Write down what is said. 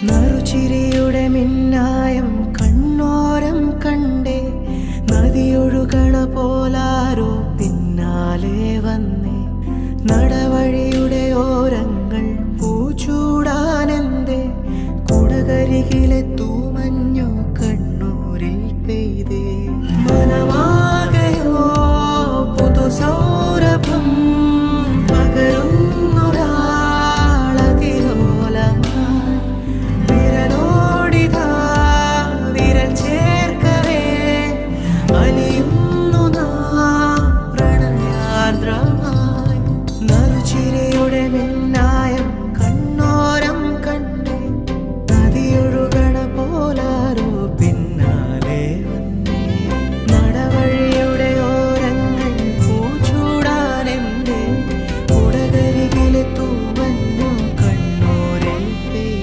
നറുചിരിയുടെ മിന്നായം കണ്ണോരം കണ്ടേ, നദിയൊഴുകണ പോലാരോ പിന്നാലെ വന്നേ. നടവഴിയുടെ ഓരങ്ങൾ പൂച്ചൂടാനെന്തേ, കുടകരികിലെ